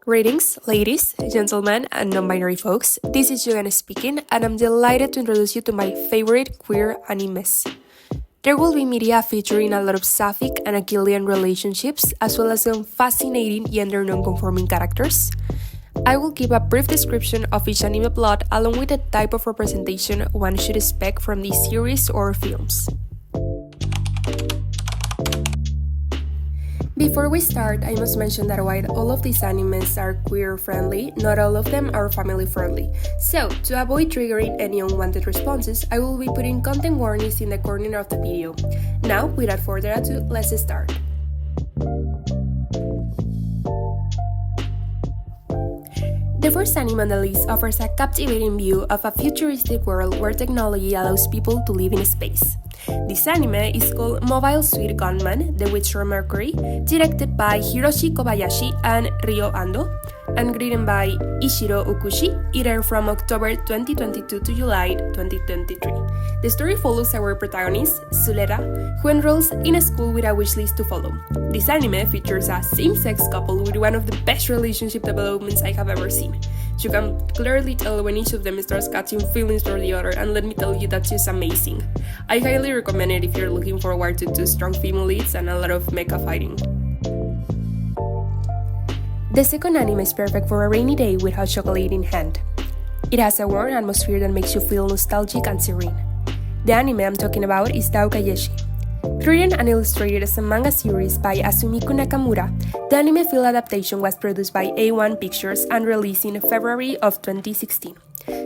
Greetings, ladies, gentlemen, and non-binary folks. This is Joanna speaking, and I'm delighted to introduce you to my favorite queer animes. There will be media featuring a lot of sapphic and Achillean relationships, as well as some fascinating gender non-conforming characters. I will give a brief description of each anime plot along with the type of representation one should expect from these series or films. Before we start, I must mention that while all of these animes are queer-friendly, not all of them are family-friendly. So, to avoid triggering any unwanted responses, I will be putting content warnings in the corner of the video. Now, without further ado, let's start. The first anime on the list offers a captivating view of a futuristic world where technology allows people to live in space. This anime is called Mobile Suit Gundam, The Witcher Mercury, directed by Hiroshi Kobayashi and Ryo Ando, and written by Ishiro Okushi. It aired from October 2022 to July 2023. The story follows our protagonist, Sulera, who enrolls in a school with a wish list to follow. This anime features a same-sex couple with one of the best relationship developments I have ever seen. You can clearly tell when each of them starts catching feelings for the other, and let me tell you, that's just amazing. I highly recommend it if you're looking forward to two strong female leads and a lot of mecha fighting. The second anime is perfect for a rainy day with hot chocolate in hand. It has a warm atmosphere that makes you feel nostalgic and serene. The anime I'm talking about is Doukyusei. Written and illustrated as a manga series by Asumiku Nakamura, the anime film adaptation was produced by A1 Pictures and released in February of 2016.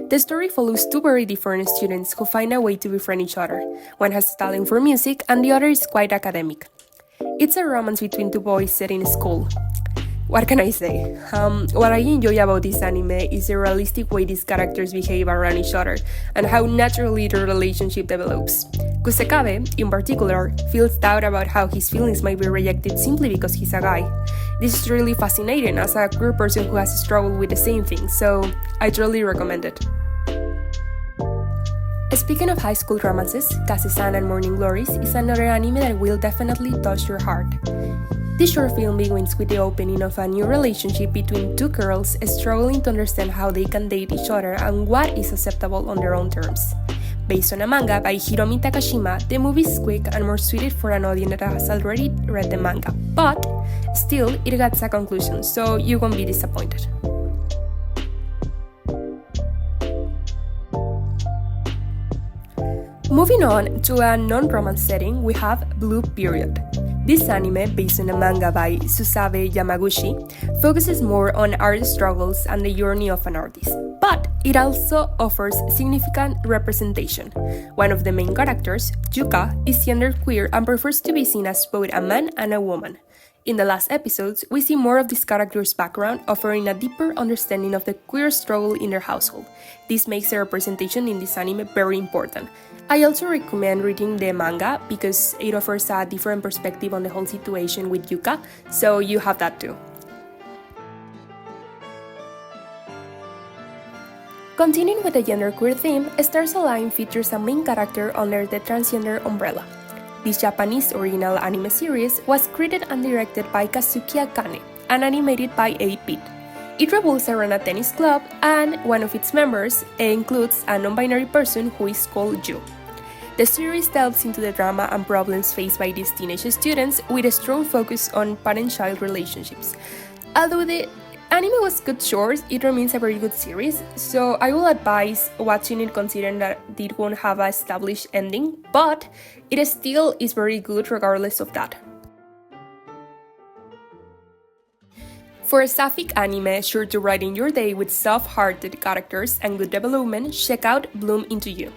The story follows two very different students who find a way to befriend each other. One has talent for music and the other is quite academic. It's a romance between two boys set in school. What can I say? What I enjoy about this anime is the realistic way these characters behave around each other and how naturally their relationship develops. Kusekabe, in particular, feels doubt about how his feelings might be rejected simply because he's a guy. This is really fascinating as a queer person who has struggled with the same thing, so I truly recommend it. Speaking of high school romances, Kase-san and Morning Glories is another anime that will definitely touch your heart. This short film begins with the opening of a new relationship between two girls struggling to understand how they can date each other and what is acceptable on their own terms. Based on a manga by Hiromi Takashima, the movie is quick and more suited for an audience that has already read the manga, but still it gets a conclusion, so you won't be disappointed. Moving on to a non-romance setting, we have Blue Period. This anime, based on a manga by Susabe Yamaguchi, focuses more on art struggles and the journey of an artist, but it also offers significant representation. One of the main characters, Yuka, is genderqueer and prefers to be seen as both a man and a woman. In the last episodes, we see more of this character's background, offering a deeper understanding of the queer struggle in their household. This makes the representation in this anime very important. I also recommend reading the manga because it offers a different perspective on the whole situation with Yuka, so you have that too. Continuing with the genderqueer theme, Stars Align features a main character under the transgender umbrella. This Japanese original anime series was created and directed by Kazuki Akane and animated by 8-Bit. It revolves around a tennis club, and one of its members includes a non-binary person who is called Yu. The series delves into the drama and problems faced by these teenage students with a strong focus on parent-child relationships. Although the anime was cut short, it remains a very good series, so I will advise watching it considering that it won't have an established ending, but it still is very good regardless of that. For a sapphic anime sure to brighten your day with soft-hearted characters and good development, check out Bloom Into You.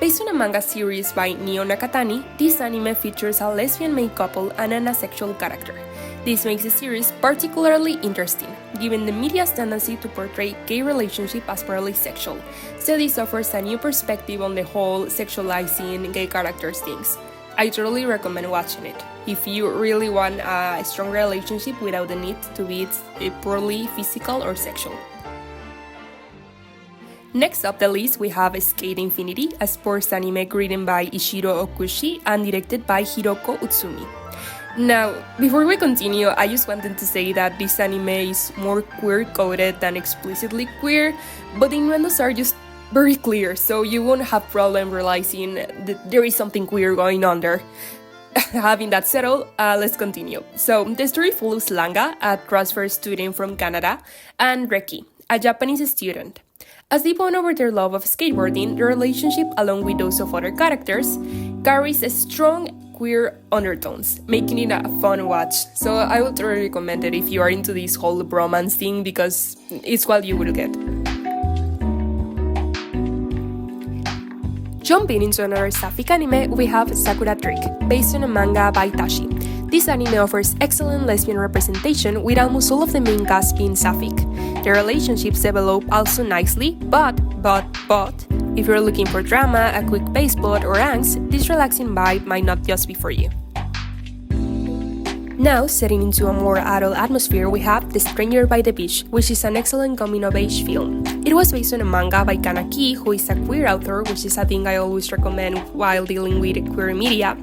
Based on a manga series by Nio Nakatani, this anime features a lesbian main couple and an asexual character. This makes the series particularly interesting, given the media's tendency to portray gay relationship as purely sexual, so this offers a new perspective on the whole sexualizing gay characters things. I totally recommend watching it, if you really want a strong relationship without the need to be purely physical or sexual. Next up the list we have Sk8 the Infinity, a sports anime written by Ishiro Okushi and directed by Hiroko Utsumi. Now, before we continue, I just wanted to say that this anime is more queer-coded than explicitly queer, but the innuendos are just very clear, so you won't have problem realizing that there is something queer going on there. Having that settled, let's continue. So, the story follows Langa, a transfer student from Canada, and Reki, a Japanese student. As they bond over their love of skateboarding, their relationship, along with those of other characters, carries a strong queer undertones, making it a fun watch. So I would really recommend it if you are into this whole bromance thing, because it's what you will get. Jumping into another sapphic anime, we have Sakura Trick, based on a manga by Tashi. This anime offers excellent lesbian representation, with almost all of the main cast being sapphic. Their relationships develop also nicely, but, if you're looking for drama, a quick base plot, or angst, this relaxing vibe might not just be for you. Now, setting into a more adult atmosphere, we have The Stranger by the Beach, which is an excellent coming-of-age film. It was based on a manga by Kanaki, who is a queer author, which is a thing I always recommend while dealing with queer media.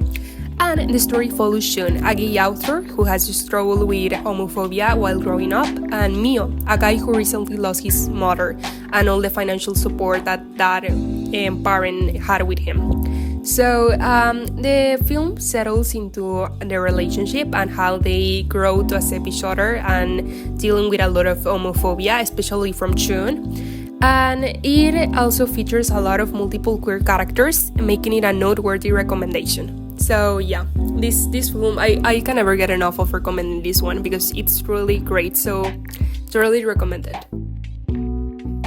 And the story follows Shun, a gay author who has struggled with homophobia while growing up, and Mio, a guy who recently lost his mother and all the financial support that parent had with him. So the film settles into the relationship and how they grow to accept each other and dealing with a lot of homophobia, especially from Shun. And it also features a lot of multiple queer characters, making it a noteworthy recommendation. So yeah, this film, I can never get enough of recommending this one because it's really great, so totally recommended.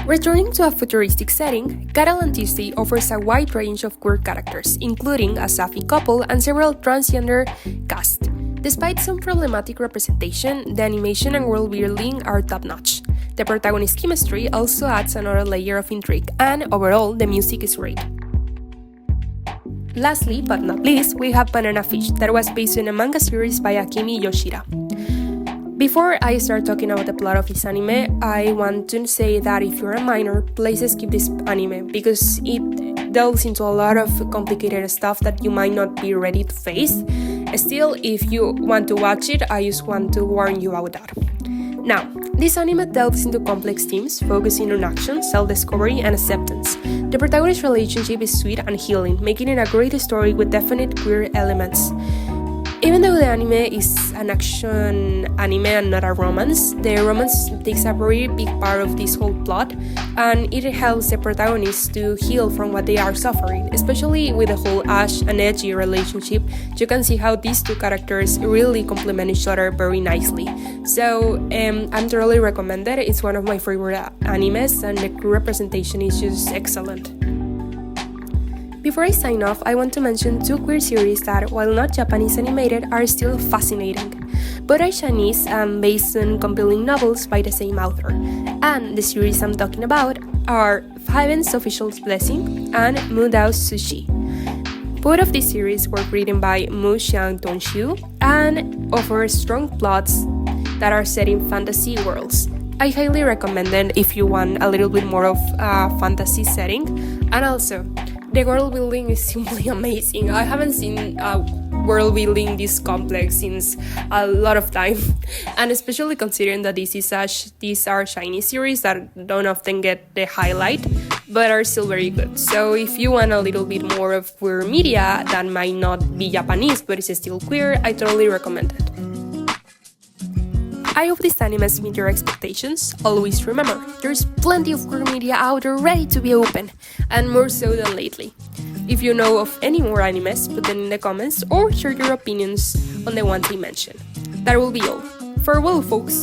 Returning to a futuristic setting, Carole Tuesday offers a wide range of queer characters, including a sapphic couple and several transgender cast. Despite some problematic representation, the animation and world building are top-notch. The protagonist's chemistry also adds another layer of intrigue, and overall, the music is great. Lastly, but not least, we have Banana Fish, that was based on a manga series by Akemi Yoshida. Before I start talking about the plot of this anime, I want to say that if you're a minor, please skip this anime, because it delves into a lot of complicated stuff that you might not be ready to face. Still, if you want to watch it, I just want to warn you about that. Now, this anime delves into complex themes, focusing on action, self-discovery, and acceptance. The protagonist's relationship is sweet and healing, making it a great story with definite queer elements. Even though the anime is an action anime and not a romance, the romance takes a very big part of this whole plot, and it helps the protagonist to heal from what they are suffering, especially with the whole Ash and Edgy relationship. You can see how these two characters really complement each other very nicely. So I'm totally recommended. It's one of my favorite animes, and the queer representation is just excellent. Before I sign off, I want to mention two queer series that, while not Japanese animated, are still fascinating. Both are Chinese and based on compelling novels by the same author. And the series I'm talking about are Heaven's Official Blessing and Dao Zu Shi. Both of these series were written by Mu Xiang-Dong-Xu and offer strong plots that are set in fantasy worlds. I highly recommend them if you want a little bit more of a fantasy setting, and also the world building is simply amazing. I haven't seen world building this complex since a lot of time, and especially considering that these are Chinese series that don't often get the highlight, but are still very good. So if you want a little bit more of queer media that might not be Japanese but is still queer, I totally recommend it. I hope these animes meet your expectations. Always remember, there's plenty of queer media out there ready to be open, and more so than lately. If you know of any more animes, put them in the comments or share your opinions on the ones I mentioned. That will be all. Farewell, folks!